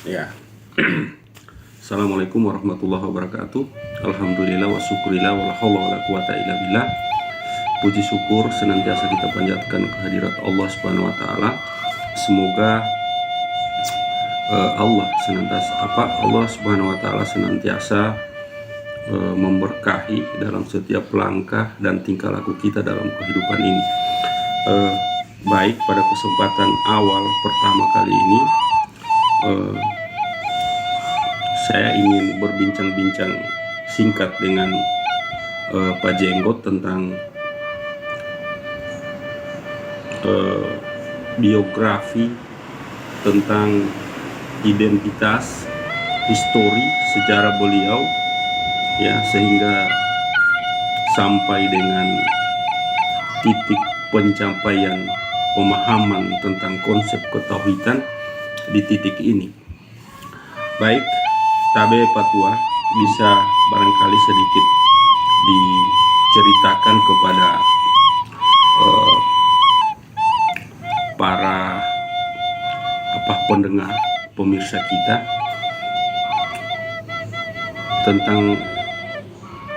Ya. Assalamualaikum warahmatullahi wabarakatuh. Alhamdulillah wa syukurillah wa la haula wa la quwata illa billah. Puji syukur senantiasa kita panjatkan kehadirat Allah Subhanahu wa taala. Semoga Allah Subhanahu wa taala senantiasa memberkahi dalam setiap langkah dan tingkah laku kita dalam kehidupan ini. Baik, pada kesempatan awal pertama kali ini saya ingin berbincang-bincang singkat dengan Pak Jenggot tentang biografi, tentang identitas, histori, sejarah beliau, ya, sehingga sampai dengan titik pencapaian pemahaman tentang konsep ketauhidan di titik ini. Baik, Tabe Patua bisa barangkali sedikit diceritakan kepada para pendengar, pemirsa kita tentang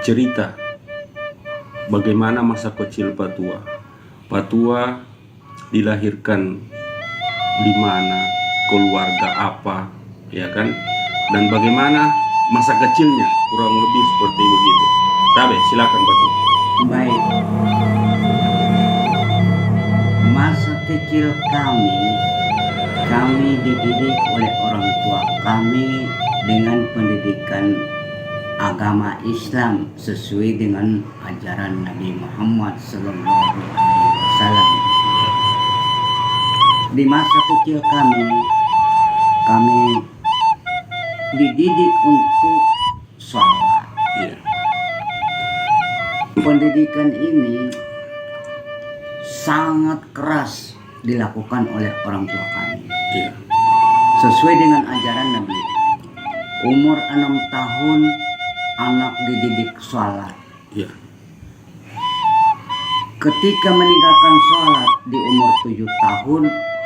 cerita bagaimana masa kecil Patua. Patua dilahirkan di mana, keluarga apa, ya kan? Dan bagaimana masa kecilnya, kurang lebih seperti begitu. Tabe, silakan Patua. Baik. Masa kecil kami dididik oleh orang tua kami dengan pendidikan agama Islam sesuai dengan ajaran Nabi Muhammad SAW. Di masa kecil kami dididik untuk sholat. Yeah. Pendidikan ini sangat keras dilakukan oleh orang tua kami. Yeah. Sesuai dengan ajaran Nabi. Umur 6 tahun anak dididik sholat. Yeah. Ketika meninggalkan sholat di umur 7 tahun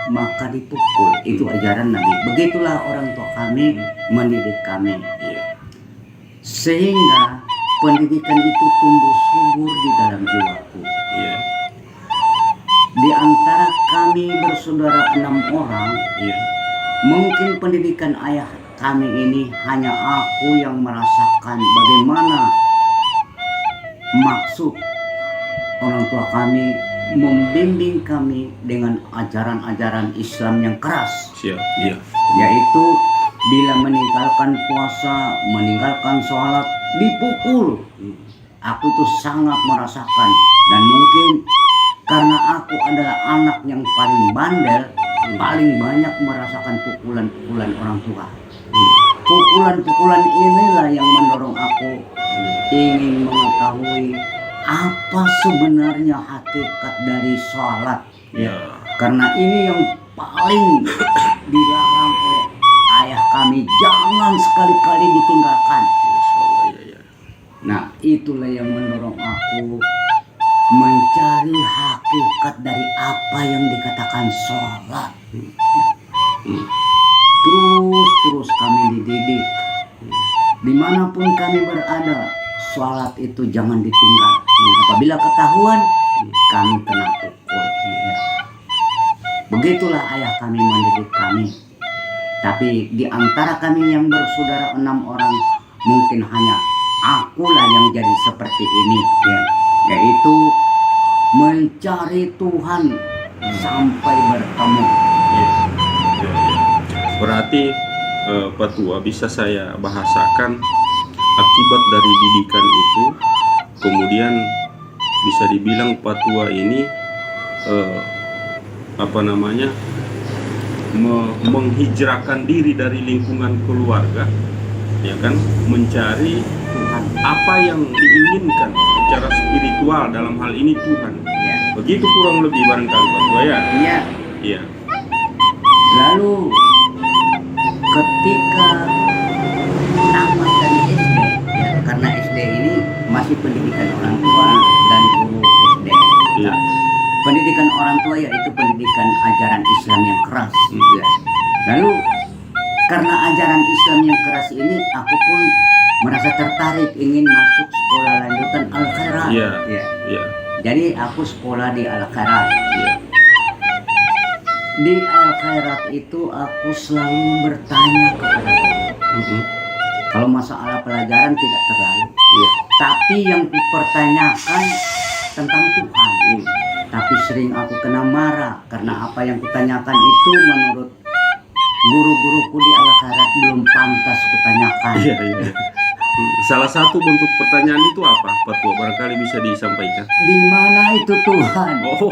maka dipukul. Itu ajaran Nabi. Begitulah orang tua kami mendidik kami. Yeah. Sehingga pendidikan itu tumbuh subur di dalam jiwaku. Yeah. Di antara kami bersaudara 6 orang, Yeah. mungkin pendidikan ayah kami ini hanya aku yang merasakan bagaimana maksud orang tua kami membimbing kami dengan ajaran-ajaran Islam yang keras. Siap. Yeah. Yaitu bila meninggalkan puasa, meninggalkan sholat, dipukul. Aku tuh sangat merasakan, dan mungkin karena aku adalah anak yang paling bandel, paling banyak merasakan pukulan-pukulan orang tua. Pukulan-pukulan inilah yang mendorong aku ingin mengetahui apa sebenarnya hakikat dari sholat. Ya. Karena ini yang paling dilarang oleh ayah kami, jangan sekali-kali ditinggalkan. Ya. Nah, itulah yang mendorong aku mencari hakikat dari apa yang dikatakan sholat. Terus kami dididik. Dimanapun kami berada, sholat itu jangan ditinggal. Apabila ketahuan, kami kena pukul. Begitulah ayah kami mendidik kami. Tapi di antara kami yang bersaudara 6 orang, mungkin hanya akulah yang jadi seperti ini, ya. Yaitu mencari Tuhan sampai bertemu. Berarti Patua, bisa saya bahasakan akibat dari didikan itu, kemudian bisa dibilang Patua ini menghijrahkan diri dari lingkungan keluarga, ya kan, mencari Tuhan. apa yang diinginkan secara spiritual, dalam hal ini Tuhan. Ya. Begitu kurang lebih barangkali Pak Tua ya. Iya. Iya. Lalu ketika tamat dari SD, ya, karena SD ini masih pendidikan orang tua dan guru SD. Iya. Pendidikan orang tua yaitu pendidikan ajaran Islam yang keras. Ya. Lalu karena ajaran Islam yang keras ini, aku pun merasa tertarik ingin masuk sekolah lanjutan Al-Khairat. Iya. Ya. Iya. Jadi aku sekolah di Al-Khairat. Iya. Di Al-Khairat itu aku selalu bertanya kepada guru. Kalau masalah pelajaran tidak terlalu. Iya. Tapi yang kupertanyakan tentang Tuhan. Tapi sering aku kena marah karena apa yang kutanyakan itu menurut guru-guruku di Al-Khairat belum pantas kutanyakan. Iya, iya. Salah satu bentuk pertanyaan itu apa, Pak Tua? Barangkali bisa disampaikan. Di mana itu Tuhan? Oh,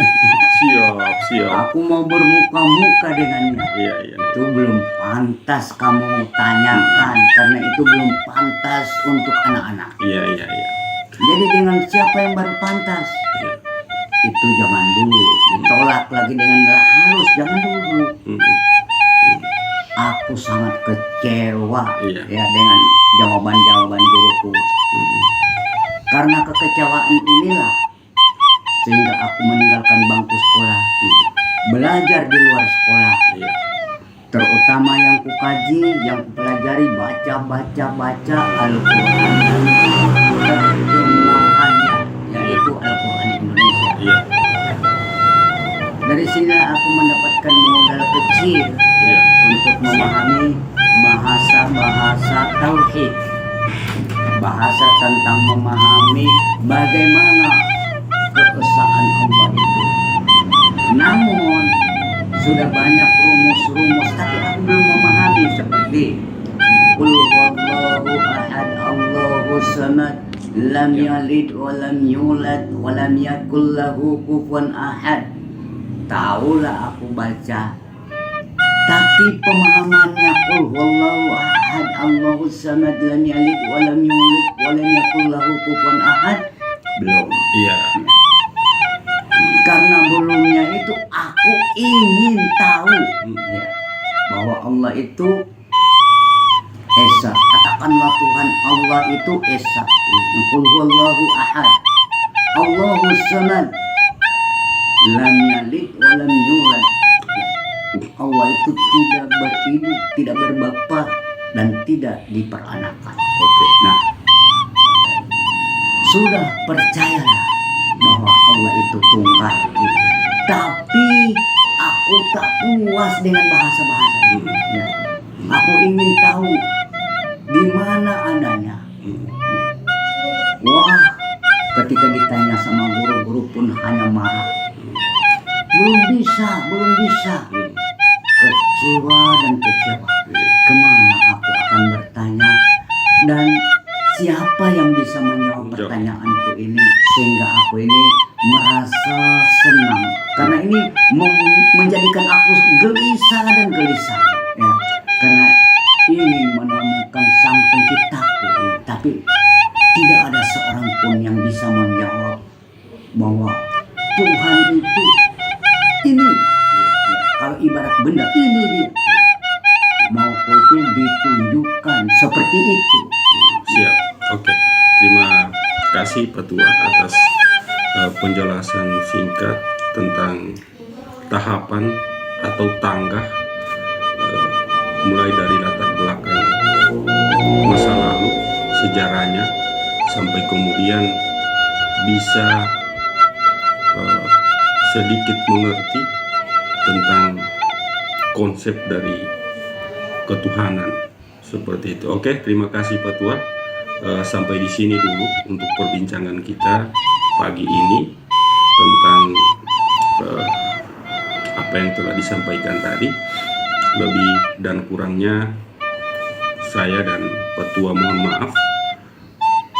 siap. Aku mau bermuka-muka dengannya. Iya, iya. Itu belum pantas kamu tanyakan karena itu belum pantas untuk anak-anak. Iya. Jadi dengan siapa yang baru pantas? Iya. Itu jangan dulu. Ditolak lagi dengan halus, jangan dulu. Aku sangat kecewa Iya. ya dengan jawaban-jawaban guruku. Karena kekecewaan inilah sehingga aku meninggalkan bangku sekolah, belajar di luar sekolah. Iya. Terutama yang kukaji, yang kupelajari, baca Al-Quran dan terjemahannya, yaitu Al-Quran Indonesia. Iya. Dari sini aku mendapatkan modal kecil Iya. untuk memahami bahasa-bahasa tauhid, bahasa tentang memahami bagaimana keesaan Allah itu. Namun sudah banyak rumus-rumus, tapi aku belum memahami seperti Qul huwallahu ahad, Allahu samad, lam yalid wa lam yulad wa lam yakul lahu kufuwan ahad. Taulah aku baca, tapi pemahamannya Qul huwallahu ahad, Allahu samad, lam yalid wa lam yulad wa lam yakul lahu kufuwan ahad belum. Iya. Karena belumnya itu aku ingin tahu ya, bahwa Allah itu Esa. Katakanlah Tuhan Allah itu Esa. Qul huwallahu ahad, Allahu samad, lam yalid wa lam yulad. Allah itu tidak beribu, tidak berbapa, dan tidak diperanakan. Oke. Nah, sudah percayalah bahwa Allah itu tunggal. Tapi aku tak puas dengan bahasa-bahasa ini. Ya. Aku ingin tahu di mana adanya. Wah, ketika ditanya sama guru-guru pun hanya marah. Belum bisa. Kecewa dan kecewa. Kemana aku akan bertanya, dan siapa yang bisa menjawab pertanyaanku ini sehingga aku ini merasa senang, karena ini menjadikan aku gelisah dan gelisah ya, karena ingin menemukan Sang Penciptaku, tapi tidak ada seorang pun yang bisa menjawab bahwa Tuhan itu ini ya, kalau ibarat benda ini dia mau itu ditunjukkan seperti itu. Siap. Oke. Terima kasih Pak Tua atas penjelasan singkat tentang tahapan atau tangga mulai dari latar belakang masa lalu, sejarahnya, sampai kemudian bisa sedikit mengerti tentang konsep dari ketuhanan seperti itu. Oke, terima kasih Pak Tua. Sampai di sini dulu untuk perbincangan kita pagi ini tentang apa yang telah disampaikan tadi. Lebih dan kurangnya saya dan Pak Tua mohon maaf.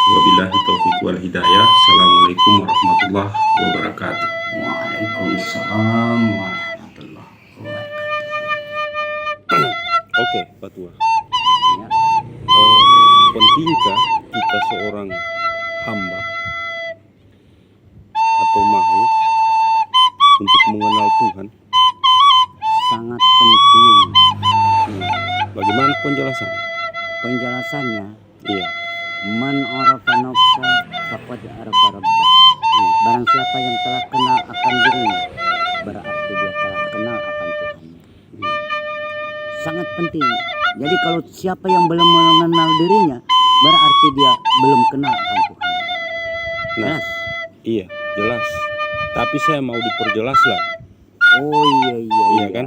Wabillahi taufiq wal hidayah. Assalamualaikum warahmatullahi wabarakatuh. Waalaikumsalam warahmatullahi wabarakatuh. Oke, Pak Tua. Ya. Pentingkah kita seorang hamba atau makhluk untuk mengenal Tuhan? Sangat penting. Bagaimana penjelasan? Penjelasannya, Iya. man arafa nafsa faqad arafa rabbah. Barang siapa yang telah kenal akan dirinya, berarti dia telah kenal akan Tuhannya. Sangat penting. Jadi kalau siapa yang belum mengenal dirinya, berarti dia belum kenal akan Tuhan. Nah, Jelas? iya, jelas. Tapi saya mau diperjelas lah. Oh iya Iya kan?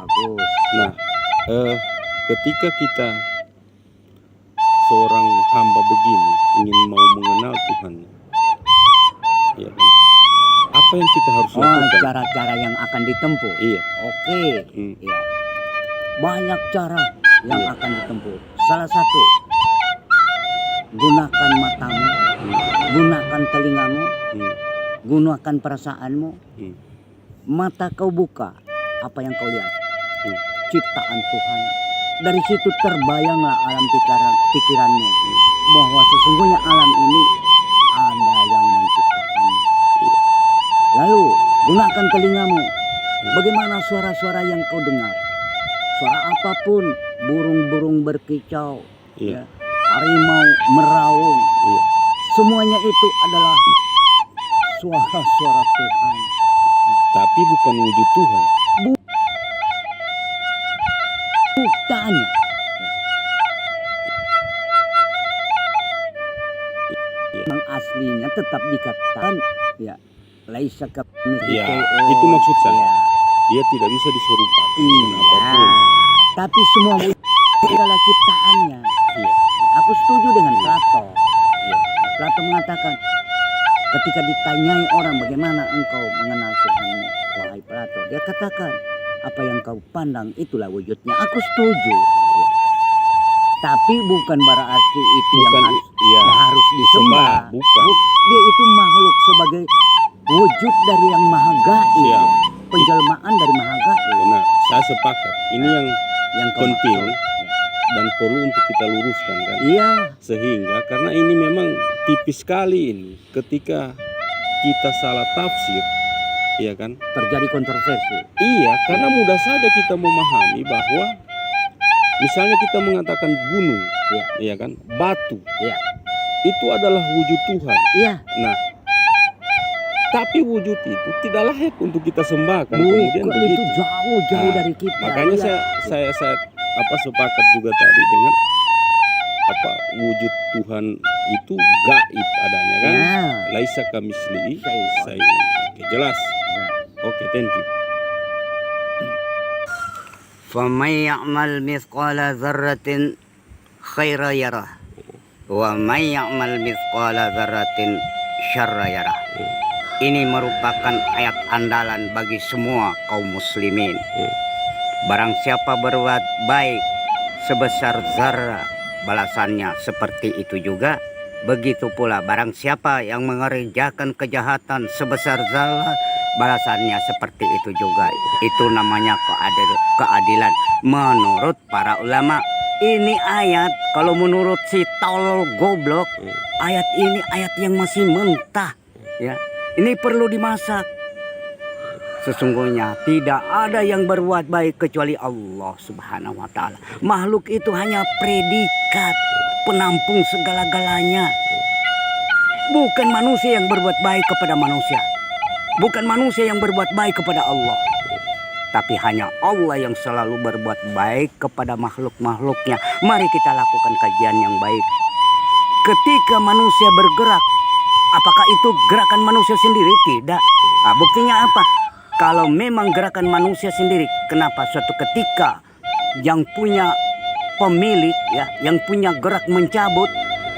Bagus. Nah, ketika kita seorang hamba begini ingin mau mengenal Tuhan, ya kan? Apa yang kita harus Oh, lakukan? cara-cara yang akan ditempuh. Iya. Oke. Hmm. Ya. Banyak cara yang Iya. akan ditempuh. Salah satu, gunakan matamu, gunakan telingamu, Hmm. gunakan perasaanmu. Hmm. Mata kau buka, apa yang kau lihat? Hmm. Ciptaan Tuhan. Dari situ terbayanglah alam pikiranmu bahwa sesungguhnya alam ini ada yang menciptakannya. Iya. Lalu gunakan telingamu. Bagaimana suara-suara yang kau dengar? Suara apapun, burung-burung berkicau, Iya. ya, harimau meraung, Iya. semuanya itu adalah suara-suara Tuhan. Tapi bukan wujud Tuhan. Bukannya. Yang aslinya tetap dikatakan ya laisa kamitslihi Ya, syai'un. itu maksud saya. Ya. Dia tidak bisa diserupakan dengan Iya. apapun. Tapi semua wujud adalah ciptaannya. Iya. Aku setuju dengan Plato. Iya. Plato mengatakan ketika ditanyai orang bagaimana engkau mengenal Tuhanmu, wahai Plato, dia katakan apa yang kau pandang itulah wujudnya. Aku setuju. Tapi bukan berarti itu Bukan, yang harus disembah. bukan. Dia itu makhluk sebagai wujud dari yang maha gaib. Siap. Penjelmaan dari maha gaib. Benar, saya sepakat. Ini yang Yang kau penting maksud. dan perlu untuk kita luruskan kan. Iya. Sehingga karena ini memang tipis sekali ini ketika kita salah tafsir, iya kan? Terjadi kontroversi. Iya, karena mudah saja kita memahami bahwa misalnya kita mengatakan gunung, Iya. iya kan? Batu. Iya. Itu adalah wujud Tuhan. Iya. Nah, tapi wujud itu tidak layak untuk kita sembahkan. Kemudian Bukan, begitu. itu jauh-jauh Nah, dari kita. Makanya Iya. saya sepakat juga tadi dengan wujud Tuhan itu gaib adanya kan. Ya. Laisa kamislihi Syai'un. syai'un. Oke, jelas. Ya. Oke, thank you. فَمَنْ يَعْمَلْ مِثْقَالَ ذَرَّةٍ خَيْرًا يَرَهُ وَمَنْ يَعْمَلْ مِثْقَالَ ذَرَّةٍ شَرًّا يَرَهُ. Ini merupakan ayat andalan bagi semua kaum muslimin. Barang siapa berbuat baik sebesar zarah, balasannya seperti itu juga. Begitu pula barang siapa yang mengerjakan kejahatan sebesar zarah, balasannya seperti itu juga. Itu namanya keadilan menurut para ulama. Ini ayat kalau menurut si tolol goblok, ayat ini ayat yang masih mentah ya. Ini perlu dimasak. Sesungguhnya tidak ada yang berbuat baik kecuali Allah Subhanahu wa taala. Makhluk itu hanya predikat penampung segala-galanya. Bukan manusia yang berbuat baik kepada manusia. Bukan manusia yang berbuat baik kepada Allah. Tapi hanya Allah yang selalu berbuat baik kepada makhluk-makhluknya. Mari kita lakukan kajian yang baik. Ketika manusia bergerak, apakah itu gerakan manusia sendiri? Tidak. Nah, buktinya apa? Kalau memang gerakan manusia sendiri, kenapa suatu ketika yang punya pemilik, ya, yang punya gerak mencabut,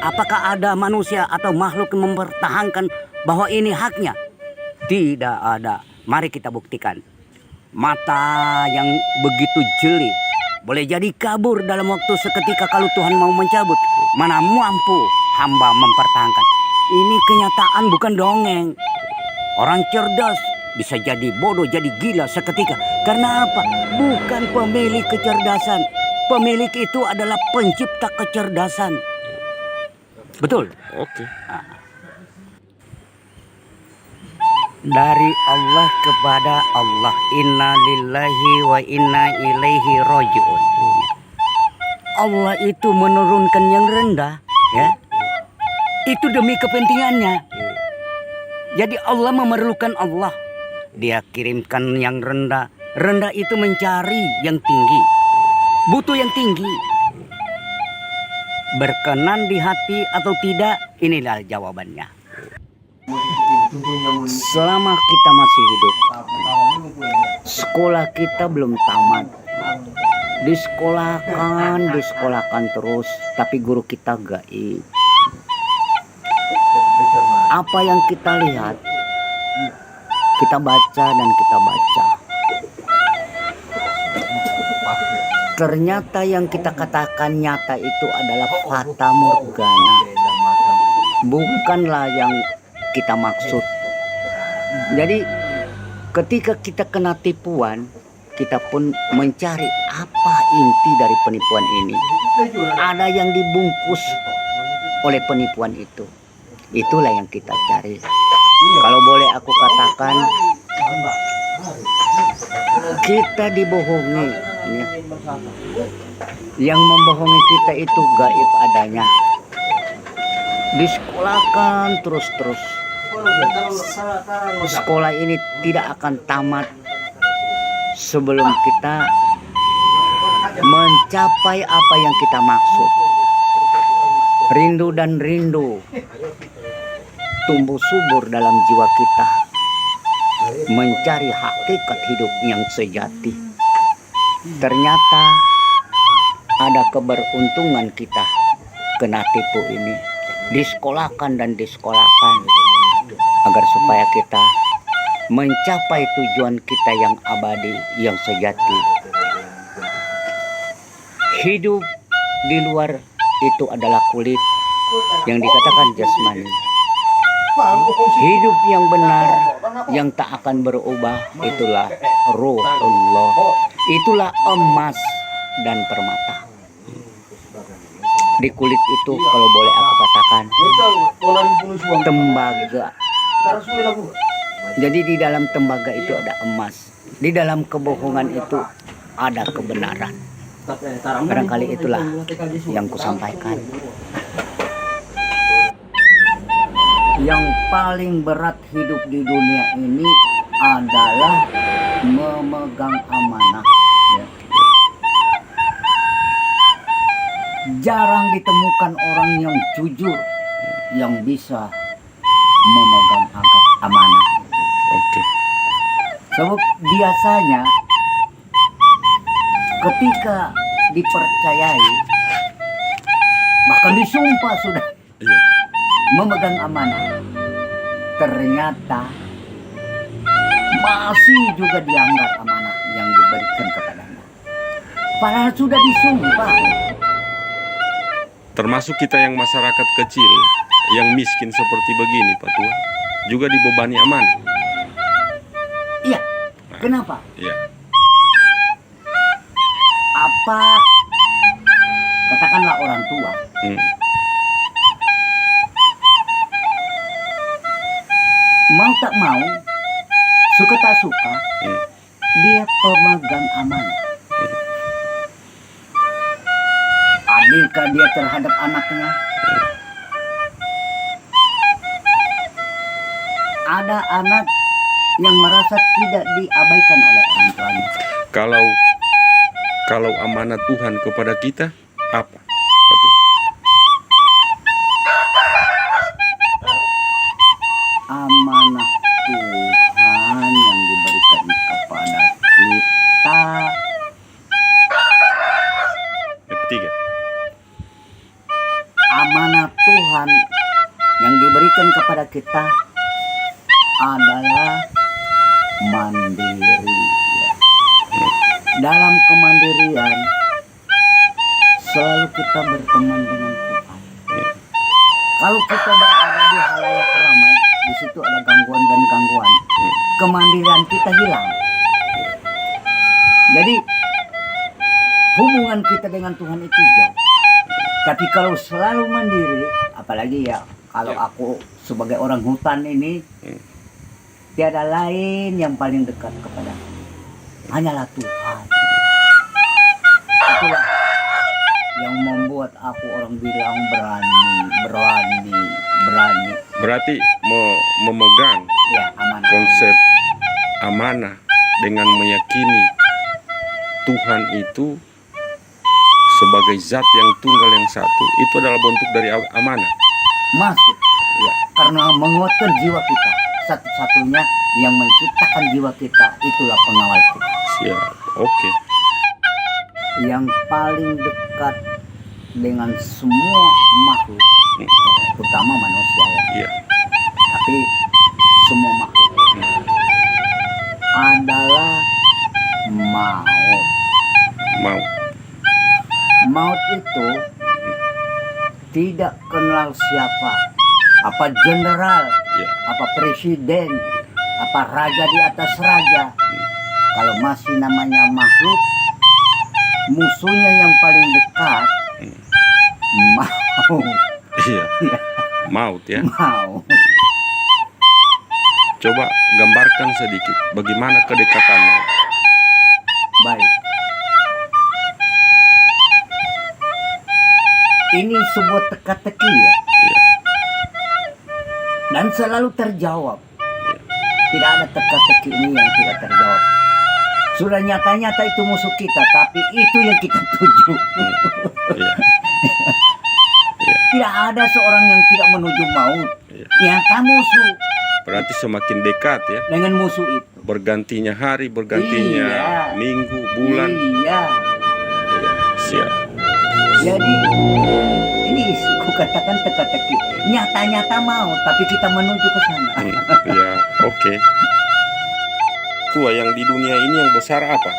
apakah ada manusia atau makhluk yang mempertahankan bahwa ini haknya? Tidak ada. Mari kita buktikan. Mata yang begitu jeli boleh jadi kabur dalam waktu seketika kalau Tuhan mau mencabut. Mana mampu hamba mempertahankan. Ini kenyataan, bukan dongeng. Orang cerdas bisa jadi bodoh, jadi gila seketika. Karena apa? Bukan pemilik kecerdasan, pemilik itu adalah pencipta kecerdasan. Betul? Oke. Dari Allah kepada Allah. Inna lillahi wa inna ilaihi roji'un. Allah itu menurunkan yang rendah, ya. Itu demi kepentingannya. Jadi Allah memerlukan Allah. Dia kirimkan yang rendah. Rendah itu mencari yang tinggi. Butuh yang tinggi. Berkenan di hati atau tidak, inilah jawabannya. Selama kita masih hidup, sekolah kita belum tamat. Disekolahkan terus, tapi guru kita gaib. Apa yang kita lihat, kita baca dan kita baca. Ternyata yang kita katakan nyata itu adalah fata morgana. Bukanlah yang kita maksud. Jadi ketika kita kena tipuan, kita pun mencari apa inti dari penipuan ini. Ada yang dibungkus oleh penipuan itu. Itulah yang kita cari. Kalau boleh aku katakan, kita dibohongi, ya. Yang membohongi kita itu gaib adanya. Disekolahkan terus-terus. Sekolah ini tidak akan tamat sebelum kita mencapai apa yang kita maksud. Rindu dan rindu tumbuh subur dalam jiwa kita, mencari hakikat hidup yang sejati. Ternyata ada keberuntungan kita kena tipu ini. Disekolahkan dan disekolahkan agar supaya kita mencapai tujuan kita yang abadi, yang sejati. Hidup di luar itu adalah kulit yang dikatakan jasmani. Hidup yang benar, yang tak akan berubah, itulah ruh Allah. Itulah emas dan permata. Di kulit itu, kalau boleh aku katakan, tembaga. Jadi di dalam tembaga itu ada emas. Di dalam kebohongan itu ada kebenaran. Barangkali itulah yang kusampaikan. Yang paling berat hidup di dunia ini adalah memegang amanah. Ya. Jarang ditemukan orang yang jujur yang bisa memegang amanah. Oke. Sebab biasanya ketika dipercayai, bahkan disumpah sudah memegang amanah, ternyata masih juga dianggap amanah yang diberikan kepadanya. Padahal sudah disumpah. Termasuk kita yang masyarakat kecil, yang miskin seperti begini, Pak Tua, juga dibebani amanah. Iya. Kenapa? Iya. Apa katakanlah orang tua mau tak mau, suka tak suka, dia pemegang amanah. Adilkah dia terhadap anaknya? Ada anak yang merasa tidak diabaikan oleh orang tuanya. Kalau amanat Tuhan kepada kita apa? Betul. Amanah Tuhan yang diberikan kepada kita. Yang ketiga. Amanah Tuhan yang diberikan kepada kita adalah mandiri. Dalam kemandirian selalu kita berteman dengan Tuhan. Kalau kita berada di halayak ramai, di situ ada gangguan dan gangguan, kemandirian kita hilang. Jadi hubungan kita dengan Tuhan itu jauh. Tapi kalau selalu mandiri, apalagi ya kalau aku sebagai orang hutan ini, tiada lain yang paling dekat kepada hanyalah Tuhan. Itulah yang membuat aku orang bilang berani. Berarti memegang Ya, amanah. konsep amanah dengan meyakini Tuhan itu sebagai zat yang tunggal yang satu, itu adalah bentuk dari amanah. Masuk. Ya, karena menguatkan jiwa kita. Satu-satunya yang menciptakan jiwa kita itulah pengawal kita. Siap, oke. Yang paling dekat dengan semua makhluk, terutama manusia ya. Iya. Tapi semua makhluk adalah maut. Mau. Maut itu tidak kenal siapa, apa jenderal, Iya. apa presiden, apa raja di atas raja. Kalau masih namanya makhluk, musuhnya yang paling dekat maut. Iya. Maut ya. Maut. Coba gambarkan sedikit bagaimana kedekatannya. Baik. Ini sebuah teka-teki ya. Iya. Dan selalu terjawab. Tidak ada teka-teki ini yang tidak terjawab. Sudah nyata-nyata itu musuh kita, tapi itu yang kita tuju. Iya. Tidak ada seorang yang tidak menuju maut. Iya. Nyata musuh Berarti semakin dekat ya. dengan musuh itu. Bergantinya hari, bergantinya Iya. minggu, bulan. Iya. Iya. Siap. Jadi ini ku katakan teka-teki. Nyata-nyata maut, tapi kita menuju ke sana. Ya, oke. Tua yang di dunia ini yang besar apa?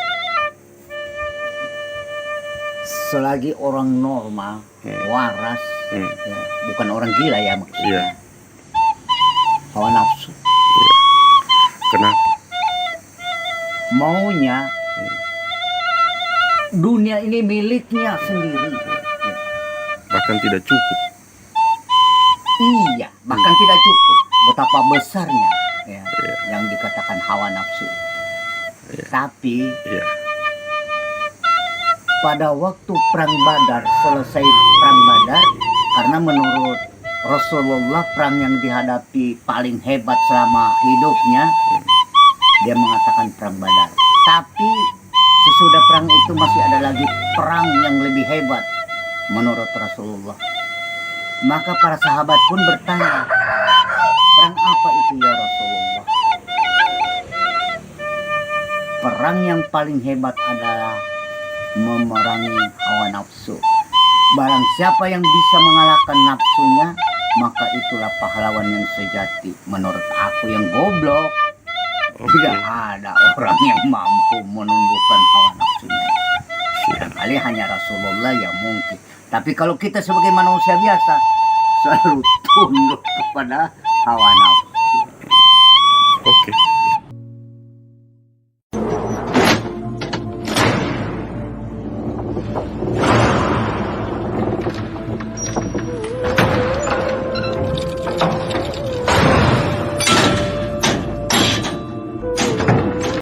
Selagi orang normal, waras, ya, bukan orang gila ya maksudnya. Iya. Hawa nafsu. Kenapa? Maunya dunia ini miliknya sendiri. Ya. Bahkan tidak cukup. Iya, bahkan tidak cukup. Betapa besarnya ya, Iya. yang dikatakan hawa nafsu. Iya. Tapi Iya. pada waktu perang Badar, selesai perang Badar, karena menurut Rasulullah perang yang dihadapi paling hebat selama hidupnya, dia mengatakan perang Badar. Tapi sesudah perang itu masih ada lagi perang yang lebih hebat menurut Rasulullah. Maka para sahabat pun bertanya, perang apa itu ya Rasulullah? Perang yang paling hebat adalah memerangi hawa nafsu. Barang siapa yang bisa mengalahkan nafsunya, maka itulah pahlawan yang sejati. Menurut aku yang goblok, tidak ada orang yang mampu menundukkan hawa nafsunya. Barangkali hanya Rasulullah yang mungkin. Tapi kalau kita sebagai manusia biasa, selalu tunduk kepada hawa nafsu. Oke.